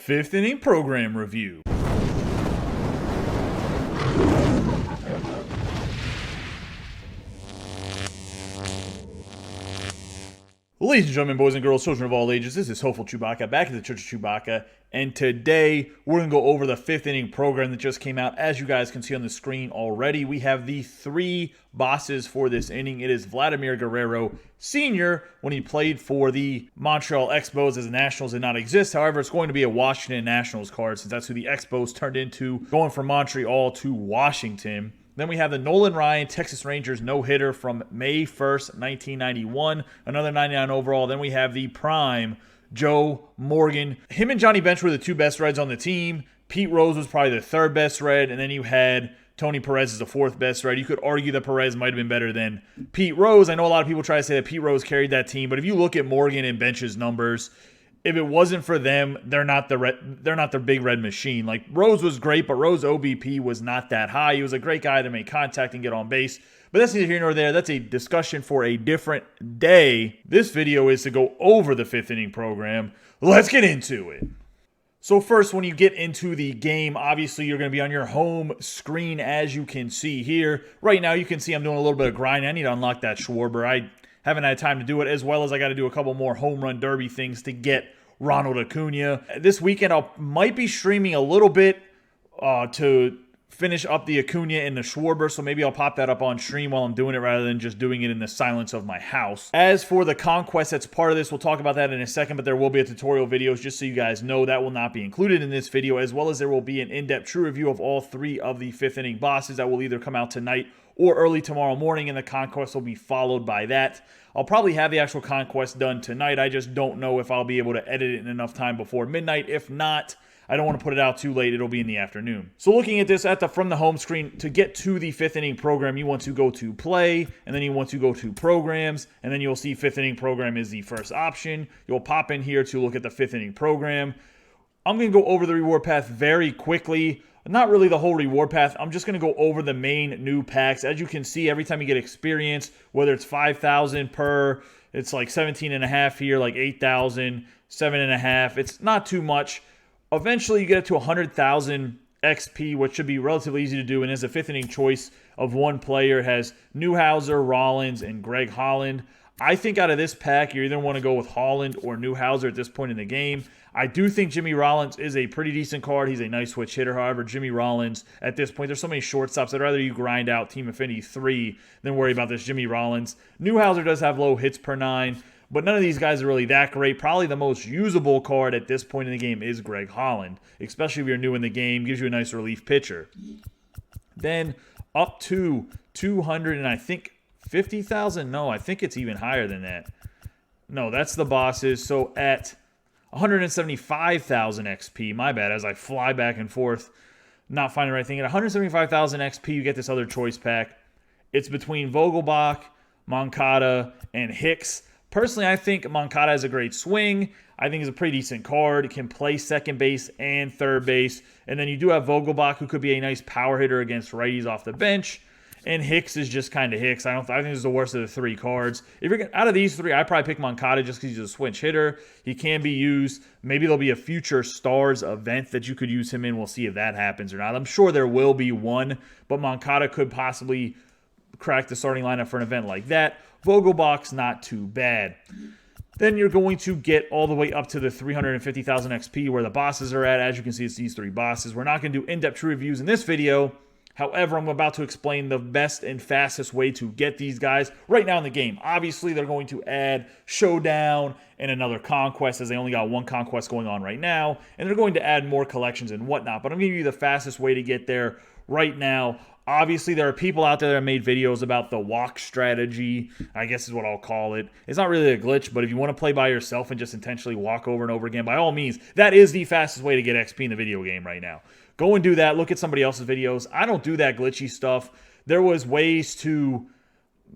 Fifth inning program review. Ladies and gentlemen, boys and girls, children of all ages, this is Hopeful Chewbacca back at the Church of Chewbacca, and today we're going to go over the fifth inning program that just came out. As you guys can see on the screen already, we have the three bosses for this inning. It is Vladimir Guerrero Sr. when he played for the Montreal Expos, as the Nationals did not exist. However, it's going to be a Washington Nationals card since that's who the Expos turned into, going from Montreal to Washington. Then we have the Nolan Ryan Texas Rangers no-hitter from May 1st, 1991. Another 99 overall. Then we have the prime Joe Morgan. Him and Johnny Bench were the two best Reds on the team. Pete Rose was probably the third best Red. And then you had Tony Perez as the fourth best Red. You could argue that Perez might have been better than Pete Rose. I know a lot of people try to say that Pete Rose carried that team. But if you look at Morgan and Bench's numbers, if it wasn't for them, they're not the big red machine. Like, Rose was great, but Rose OBP was not that high. He was a great guy to make contact and get on base. But that's neither here nor there. That's a discussion for a different day. This video is to go over the fifth inning program. Let's get into it. So first, when you get into the game, obviously you're going to be on your home screen, as you can see here. Right now, you can see I'm doing a little bit of grinding. I need to unlock that Schwarber. I haven't had time to do it, as well as I got to do a couple more home run derby things to get Ronald Acuna. This weekend, I might be streaming a little bit to finish up the Acuna and the Schwarber, so maybe I'll pop that up on stream while I'm doing it rather than just doing it in the silence of my house. As for the Conquest that's part of this, we'll talk about that in a second, but there will be a tutorial videos, just so you guys know that will not be included in this video, as well as there will be an in-depth true review of all three of the fifth inning bosses that will either come out tonight or early tomorrow morning, and the Conquest will be followed by that. I'll probably have the actual Conquest done tonight. I just don't know if I'll be able to edit it in enough time before midnight. If not, I don't want to put it out too late. It'll be in the afternoon. So looking at this from the home screen, to get to the fifth inning program, you want to go to play, and then you want to go to programs, and then you'll see fifth inning program is the first option. You'll pop in here to look at the fifth inning program. I'm going to go over the reward path very quickly. Not really the whole reward path. I'm just going to go over the main new packs. As you can see, every time you get experience, whether it's 5,000 per, it's like 17.5 here, like 8,000, 7.5. It's not too much. Eventually, you get it to 100,000 XP, which should be relatively easy to do. And as a fifth inning choice of one player, it has Newhouser, Rollins, and Greg Holland. I think out of this pack, you either want to go with Holland or Newhouser at this point in the game. I do think Jimmy Rollins is a pretty decent card. He's a nice switch hitter. However, Jimmy Rollins, at this point, there's so many shortstops. I'd rather you grind out Team Affinity 3 than worry about this Jimmy Rollins. Newhouser does have low hits per 9, but none of these guys are really that great. Probably the most usable card at this point in the game is Greg Holland, especially if you're new in the game. Gives you a nice relief pitcher. Then up to 200, and I think 50,000? No, I think it's even higher than that. No, that's the bosses. So at 175,000 XP, my bad, as I fly back and forth, not finding the right thing. At 175,000 XP, you get this other choice pack. It's between Vogelbach, Moncada, and Hicks. Personally, I think Moncada has a great swing. I think he's a pretty decent card. He can play second base and third base. And then you do have Vogelbach, who could be a nice power hitter against righties off the bench. And Hicks is just kind of Hicks. I think this is the worst of the three cards. If you're out of these three, I'd probably pick Moncada just because he's a switch hitter. He can be used. Maybe there'll be a future Stars event that you could use him in. We'll see if that happens or not. I'm sure there will be one, but Moncada could possibly crack the starting lineup for an event like that. Vogelbach's not too bad. Then you're going to get all the way up to the 350,000 XP where the bosses are at. As you can see, it's these three bosses. We're not going to do in-depth true reviews in this video. However, I'm about to explain the best and fastest way to get these guys right now in the game. Obviously, they're going to add Showdown and another Conquest, as they only got one Conquest going on right now. And they're going to add more collections and whatnot. But I'm going to give you the fastest way to get there right now. Obviously, there are people out there that have made videos about the walk strategy, I guess is what I'll call it. It's not really a glitch, but if you want to play by yourself and just intentionally walk over and over again, by all means, that is the fastest way to get XP in the video game right now. Go and do that. Look at somebody else's videos. I don't do that glitchy stuff. There was ways to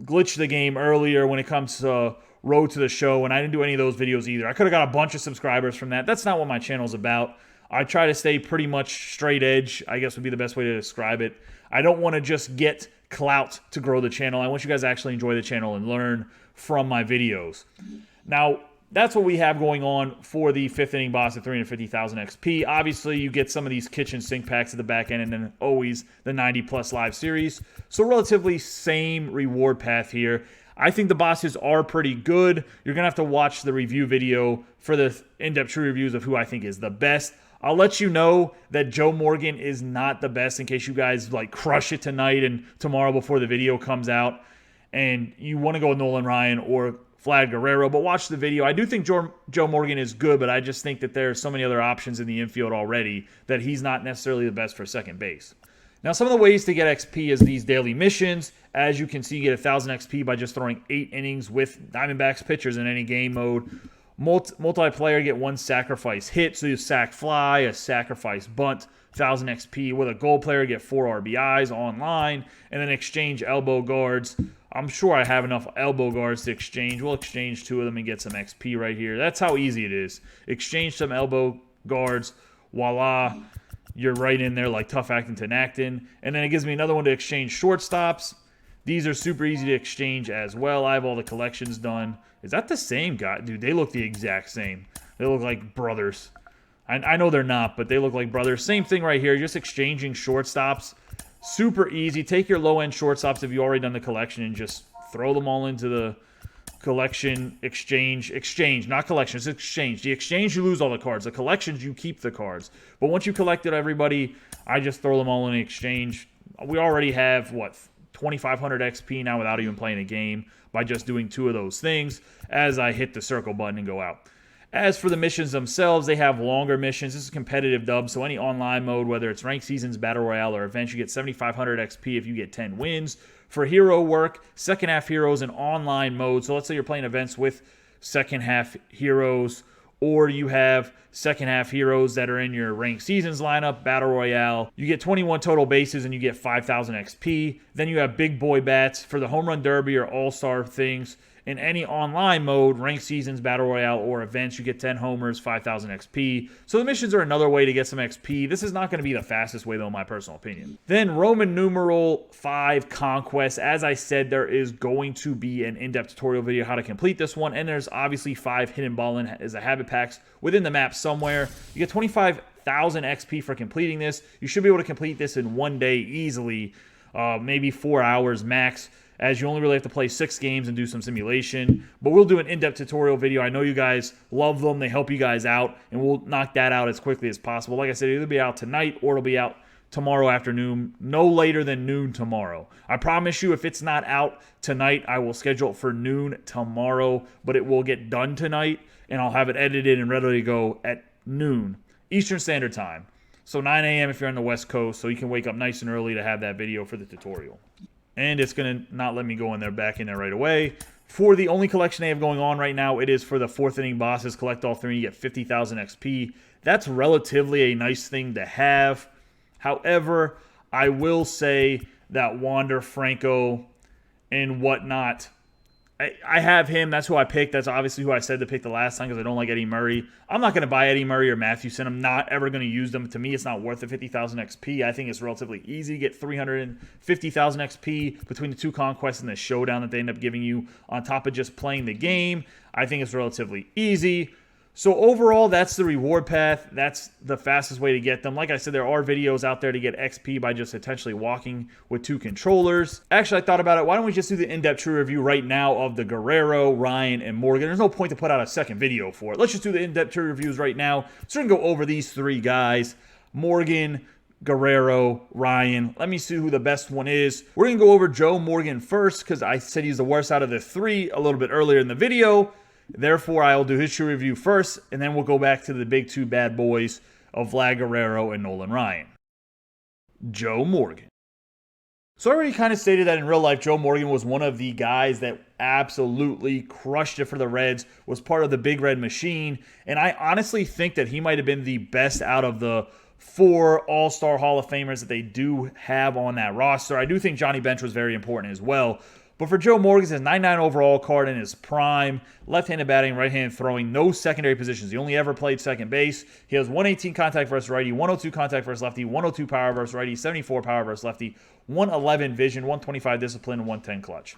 glitch the game earlier when it comes to Road to the Show, and I didn't do any of those videos either. I could have got a bunch of subscribers from that. That's not what my channel's about. I try to stay pretty much straight edge, I guess would be the best way to describe it. I don't want to just get clout to grow the channel. I want you guys to actually enjoy the channel and learn from my videos. Now, that's what we have going on for the 5th inning boss at 350,000 XP. Obviously, you get some of these kitchen sink packs at the back end, and then always the 90+ live series. So relatively same reward path here. I think the bosses are pretty good. You're going to have to watch the review video for the in-depth true reviews of who I think is the best. I'll let you know that Joe Morgan is not the best in case you guys like crush it tonight and tomorrow before the video comes out and you want to go with Nolan Ryan or Vlad Guerrero, but watch the video. I do think Joe Morgan is good, but I just think that there are so many other options in the infield already that he's not necessarily the best for second base. Now, some of the ways to get XP is these daily missions. As you can see, you get 1,000 XP by just throwing 8 innings with Diamondbacks pitchers in any game mode. Multiplayer, get 1 sacrifice hit, so you sac fly, a sacrifice bunt, 1,000 XP. With a gold player, get 4 RBIs online, and then exchange elbow guards. I'm sure I have enough elbow guards to exchange. We'll exchange 2 of them and get some XP right here. That's how easy it is. Exchange some elbow guards. Voila. You're right in there like Tough Actin' to Actin'. And then it gives me another one to exchange shortstops. These are super easy to exchange as well. I have all the collections done. Is that the same guy? Dude, they look the exact same. They look like brothers. I know they're not, but they look like brothers. Same thing right here. Just exchanging shortstops. Super easy. Take your low-end shortstops if you've already done the collection and just throw them all into the collection, exchange, not collection, it's exchange. The exchange, you lose all the cards. The collections, you keep the cards. But once you collected everybody, I just throw them all in the exchange. We already have, what, 2,500 XP now without even playing a game by just doing 2 of those things as I hit the circle button and go out. As for the missions themselves, they have longer missions. This is competitive dub, so any online mode, whether it's ranked seasons, battle royale, or events, you get 7,500 XP if you get 10 wins. For hero work, second half heroes in online mode. So let's say you're playing events with second half heroes, or you have second half heroes that are in your ranked seasons lineup, battle royale. You get 21 total bases and you get 5,000 XP. Then you have big boy bats for the home run derby or all-star things. In any online mode, ranked seasons, battle royale, or events, you get 10 homers, 5,000 XP. So the missions are another way to get some XP. This is not going to be the fastest way, though, in my personal opinion. Then Roman numeral 5 Conquest. As I said, there is going to be an in-depth tutorial video how to complete this one. And there's obviously 5 hidden ballin' as a habit packs within the map somewhere. You get 25,000 XP for completing this. You should be able to complete this in 1 day easily, maybe 4 hours max, as you only really have to play 6 games and do some simulation. But we'll do an in-depth tutorial video. I know you guys love them. They help you guys out, and we'll knock that out as quickly as possible. Like I said, it'll either be out tonight or it'll be out tomorrow afternoon, no later than noon tomorrow. I promise you, if it's not out tonight, I will schedule it for noon tomorrow, but it will get done tonight, and I'll have it edited and ready to go at noon Eastern Standard Time. So 9 a.m. if you're on the West Coast, so you can wake up nice and early to have that video for the tutorial. And it's going to not let me go in there back in there right away. For the only collection they have going on right now, it is for the 4th inning bosses. Collect all 3 and you get 50,000 XP. That's relatively a nice thing to have. However, I will say that Wander Franco and whatnot, I have him. That's who I picked. That's obviously who I said to pick the last time because I don't like Eddie Murray. I'm not going to buy Eddie Murray or Mathewson. I'm not ever going to use them. To me, it's not worth the 50,000 XP. I think it's relatively easy to get 350,000 XP between the 2 conquests and the showdown that they end up giving you on top of just playing the game. I think it's relatively easy. So overall, that's the reward path. That's the fastest way to get them. Like I said, there are videos out there to get XP by just potentially walking with 2 controllers. Actually, I thought about it. Why don't we just do the in-depth true review right now of the Guerrero, Ryan, and Morgan? There's no point to put out a second video for it. Let's just do the in-depth true reviews right now. So we're going to go over these 3 guys. Morgan, Guerrero, Ryan. Let me see who the best one is. We're going to go over Joe Morgan first because I said he's the worst out of the 3 a little bit earlier in the video. Therefore, I'll do his true review first, and then we'll go back to the big 2 bad boys of Vlad Guerrero and Nolan Ryan. Joe Morgan. So I already kind of stated that in real life, Joe Morgan was one of the guys that absolutely crushed it for the Reds, was part of the Big Red Machine, and I honestly think that he might have been the best out of the 4 All-Star Hall of Famers that they do have on that roster. I do think Johnny Bench was very important as well. But for Joe Morgan, his 99 overall card in his prime, left-handed batting, right-handed throwing, no secondary positions. He only ever played second base. He has 118 contact versus righty, 102 contact versus lefty, 102 power versus righty, 74 power versus lefty, 111 vision, 125 discipline, and 110 clutch.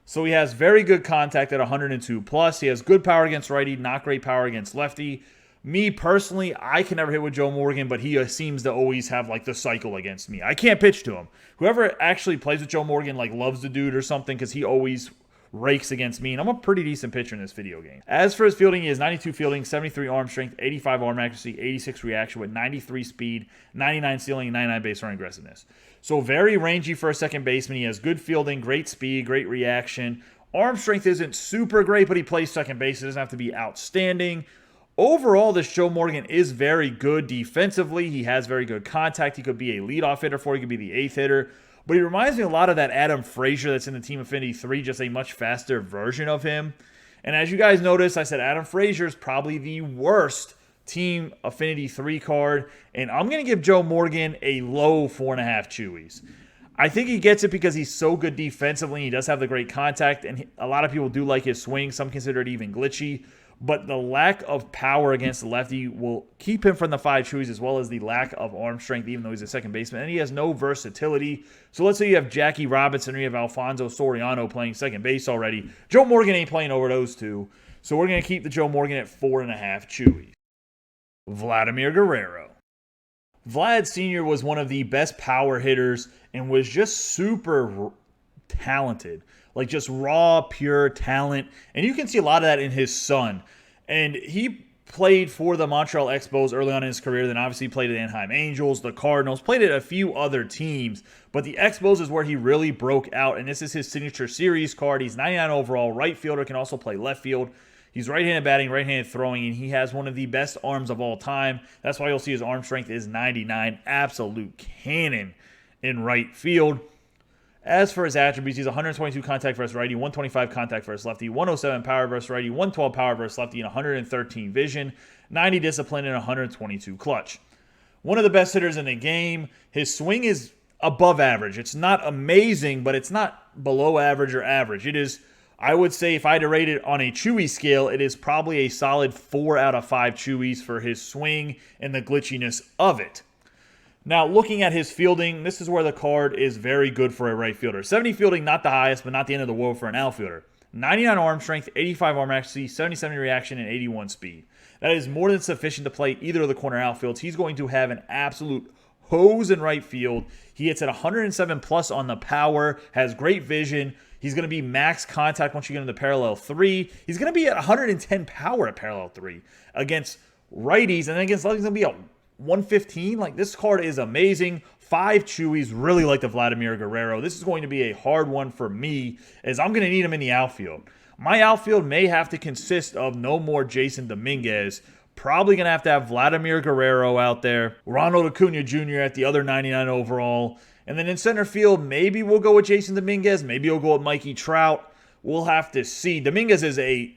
So he has very good contact at 102 plus. He has good power against righty, not great power against lefty. Me personally, I can never hit with Joe Morgan, but he seems to always have like the cycle against me. I can't pitch to him. Whoever actually plays with Joe Morgan like loves the dude or something, because he always rakes against me, and I'm a pretty decent pitcher in this video game. As for his fielding, he has 92 fielding, 73 arm strength, 85 arm accuracy, 86 reaction with 93 speed, 99 stealing, and 99 base running aggressiveness. So very rangy for a second baseman. He has good fielding, great speed, great reaction. Arm strength isn't super great, but he plays second base. It doesn't have to be outstanding. Overall, this Joe Morgan is very good defensively. He has very good contact. He could be a leadoff hitter for you. He could be the eighth hitter. But he reminds me a lot of that Adam Frazier that's in the Team Affinity 3, just a much faster version of him. And as you guys noticed, I said Adam Frazier is probably the worst Team Affinity 3 card. And I'm going to give Joe Morgan a low 4.5 Chewies. I think he gets it because he's so good defensively. He does have the great contact, and a lot of people do like his swing. Some consider it even glitchy. But the lack of power against the lefty will keep him from the 5 Chewies, as well as the lack of arm strength, even though he's a second baseman. And he has no versatility. So let's say you have Jackie Robinson or you have Alfonso Soriano playing second base already. Joe Morgan ain't playing over those two. So we're going to keep the Joe Morgan at 4.5 Chewies. Vladimir Guerrero. Vlad Sr. was one of the best power hitters and was just super talented. Like just raw, pure talent. And you can see a lot of that in his son. And he played for the Montreal Expos early on in his career. Then obviously played at Anaheim Angels, the Cardinals, played at a few other teams. But the Expos is where he really broke out. And this is his signature series card. He's 99 overall, right fielder, can also play left field. He's right-handed batting, right-handed throwing, and he has one of the best arms of all time. That's why you'll see his arm strength is 99. Absolute cannon in right field. As for his attributes, he's 122 contact versus righty, 125 contact versus lefty, 107 power versus righty, 112 power versus lefty, and 113 vision, 90 discipline, and 122 clutch. One of the best hitters in the game. His swing is above average. It's not amazing, but it's not below average or average. It is, I would say, if I had to rate it on a Chewy scale, it is probably a solid 4 out of 5 Chewies for his swing and the glitchiness of it. Now, looking at his fielding, this is where the card is very good for a right fielder. 70 fielding, not the highest, but not the end of the world for an outfielder. 99 arm strength, 85 arm accuracy, 77 reaction, and 81 speed. That is more than sufficient to play either of the corner outfields. He's going to have an absolute hose in right field. He hits at 107 plus on the power, has great vision. He's going to be max contact once you get into parallel 3. He's going to be at 110 power at parallel 3 against righties, and then against lefties, he's going to be a 115. Like, this card is amazing. 5 Chewies, really like the Vladimir Guerrero. This is going to be a hard one for me, as I'm going to need him in the outfield. My outfield may have to consist of no more Jason Dominguez. Probably going to have Vladimir Guerrero out there. Ronald Acuna Jr. at the other 99 overall. And then in center field, maybe we'll go with Jason Dominguez. Maybe we'll go with Mikey Trout. We'll have to see. Dominguez is a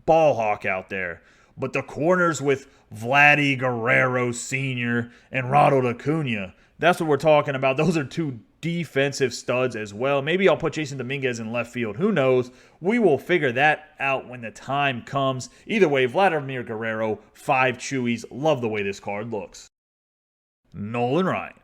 ball hawk out there. But the corners with Vladdy Guerrero Sr. and Ronald Acuna, that's what we're talking about. Those are 2 defensive studs as well. Maybe I'll put Jason Dominguez in left field. Who knows? We will figure that out when the time comes. Either way, Vladimir Guerrero, 5 Chewies. Love the way this card looks. Nolan Ryan.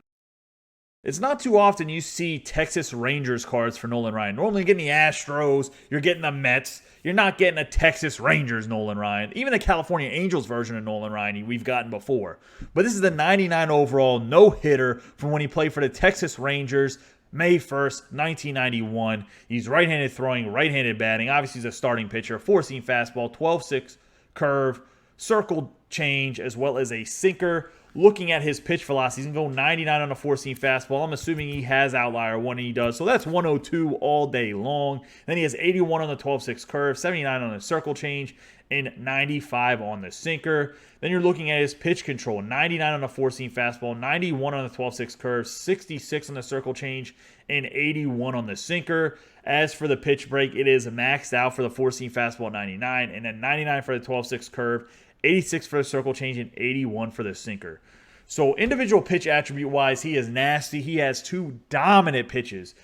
It's not too often you see Texas Rangers cards for Nolan Ryan. Normally you're getting the Astros, you're getting the Mets. You're not getting a Texas Rangers Nolan Ryan. Even the California Angels version of Nolan Ryan we've gotten before. But this is the 99 overall no-hitter from when he played for the Texas Rangers May 1st, 1991. He's right-handed throwing, right-handed batting. Obviously, he's a starting pitcher. 4-seam fastball, 12-6 curve, circle change, as well as a sinker. Looking at his pitch velocity, he's going to go 99 on a 4-seam fastball. I'm assuming he has outlier one, and he does. So that's 102 all day long. Then he has 81 on the 12-6 curve, 79 on the circle change, and 95 on the sinker. Then you're looking at his pitch control, 99 on the 4-seam fastball, 91 on the 12-6 curve, 66 on the circle change, and 81 on the sinker. As for the pitch break, it is maxed out for the 4-seam fastball, 99, and then 99 for the 12-6 curve, 86 for the circle change, and 81 for the sinker. So individual pitch attribute-wise, he is nasty. He has 2 dominant pitches.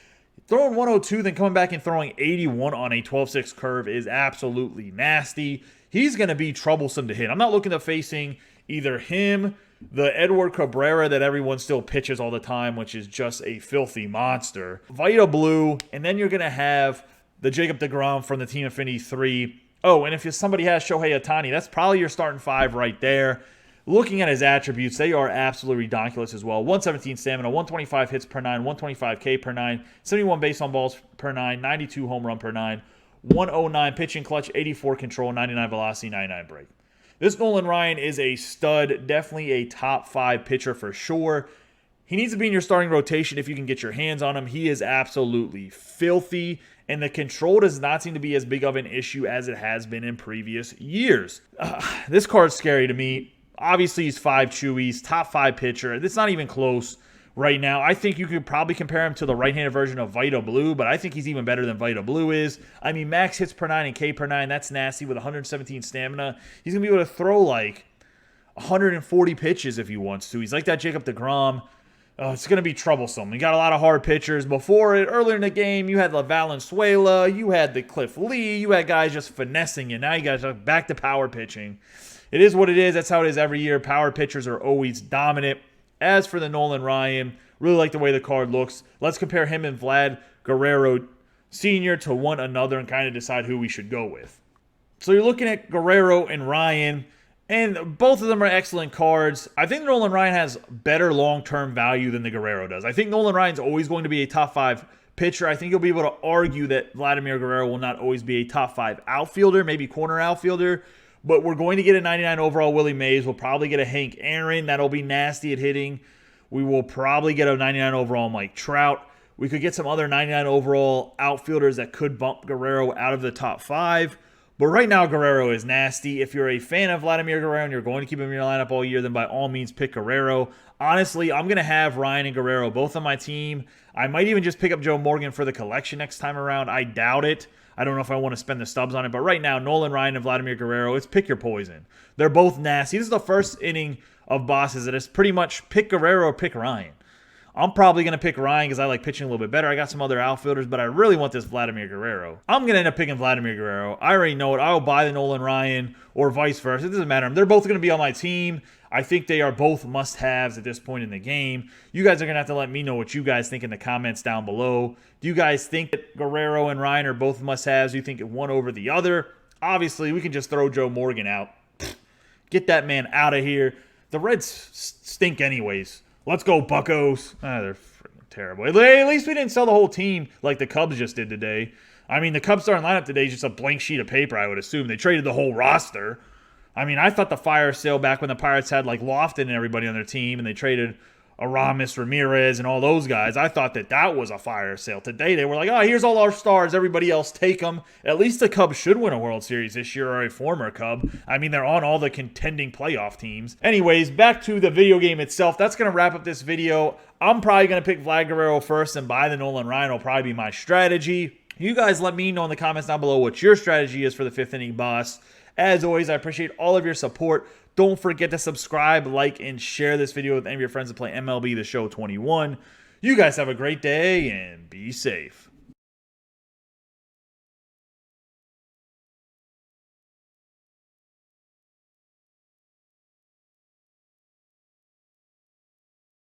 Throwing 102, then coming back and throwing 81 on a 12-6 curve is absolutely nasty. He's going to be troublesome to hit. I'm not looking at facing either him, the Edward Cabrera that everyone still pitches all the time, which is just a filthy monster, Vita Blue, and then you're going to have the Jacob deGrom from the Team Affinity 3. Oh, and if somebody has Shohei Ohtani, that's probably your starting 5 right there. Looking at his attributes, they are absolutely ridiculous as well. 117 stamina, 125 hits per 9, 125 K per 9, 71 base on balls per 9, 92 home run per 9, 109 pitching clutch, 84 control, 99 velocity, 99 break. This Nolan Ryan is a stud, definitely a top 5 pitcher for sure. He needs to be in your starting rotation if you can get your hands on him. He is absolutely filthy, and the control does not seem to be as big of an issue as it has been in previous years. This card's scary to me. Obviously, he's 5 Chewies, top 5 pitcher. It's not even close right now. I think you could probably compare him to the right-handed version of Vita Blue, but I think he's even better than Vita Blue is. I mean, max hits per 9 and K per 9, that's nasty with 117 stamina. He's going to be able to throw like 140 pitches if he wants to. He's like that Jacob deGrom. It's going to be troublesome. You got a lot of hard pitchers. Before it, earlier in the game, you had La Valenzuela, you had the Cliff Lee, you had guys just finessing you. Now you guys are back to power pitching. It is what it is. That's how it is every year. Power pitchers are always dominant. As for the Nolan Ryan, really like the way the card looks. Let's compare him and Vlad Guerrero Sr. to one another and kind of decide who we should go with. So you're looking at Guerrero and Ryan, and both of them are excellent cards. I think Nolan Ryan has better long-term value than the Guerrero does. I think Nolan Ryan's always going to be a top 5 pitcher. I think you'll be able to argue that Vladimir Guerrero will not always be a top 5 outfielder, maybe corner outfielder. But we're going to get a 99 overall Willie Mays. We'll probably get a Hank Aaron. That'll be nasty at hitting. We will probably get a 99 overall Mike Trout. We could get some other 99 overall outfielders that could bump Guerrero out of the top 5. But right now, Guerrero is nasty. If you're a fan of Vladimir Guerrero and you're going to keep him in your lineup all year, then by all means pick Guerrero. Honestly, I'm going to have Ryan and Guerrero both on my team. I might even just pick up Joe Morgan for the collection next time around. I doubt it. I don't know if I want to spend the stubs on it. But right now, Nolan Ryan and Vladimir Guerrero, it's pick your poison. They're both nasty. This is the first inning of bosses that is pretty much pick Guerrero or pick Ryan. I'm probably going to pick Ryan because I like pitching a little bit better. I got some other outfielders, but I really want this Vladimir Guerrero. I'm going to end up picking Vladimir Guerrero. I already know it. I will buy the Nolan Ryan or vice versa. It doesn't matter. They're both going to be on my team. I think they are both must-haves at this point in the game. You guys are going to have to let me know what you guys think in the comments down below. Do you guys think that Guerrero and Ryan are both must-haves? Do you think one over the other? Obviously, we can just throw Joe Morgan out. Get that man out of here. The Reds stink anyways. Let's go, Buccos. They're freaking terrible. At least we didn't sell the whole team like the Cubs just did today. I mean, the Cubs starting lineup today is just a blank sheet of paper, I would assume. They traded the whole roster. I mean, I thought the fire sale back when the Pirates had like Lofton and everybody on their team and they traded Aramis, Ramirez, and all those guys. I thought that was a fire sale. Today they were like, oh, here's all our stars. Everybody else take them. At least the Cubs should win a World Series this year, or a former Cub. I mean, they're on all the contending playoff teams. Anyways, back to the video game itself. That's going to wrap up this video. I'm probably going to pick Vlad Guerrero first and buy the Nolan Ryan will probably be my strategy. You guys let me know in the comments down below what your strategy is for the 5th inning boss. As always, I appreciate all of your support. Don't forget to subscribe, like, and share this video with any of your friends that play MLB The Show 21. You guys have a great day and be safe.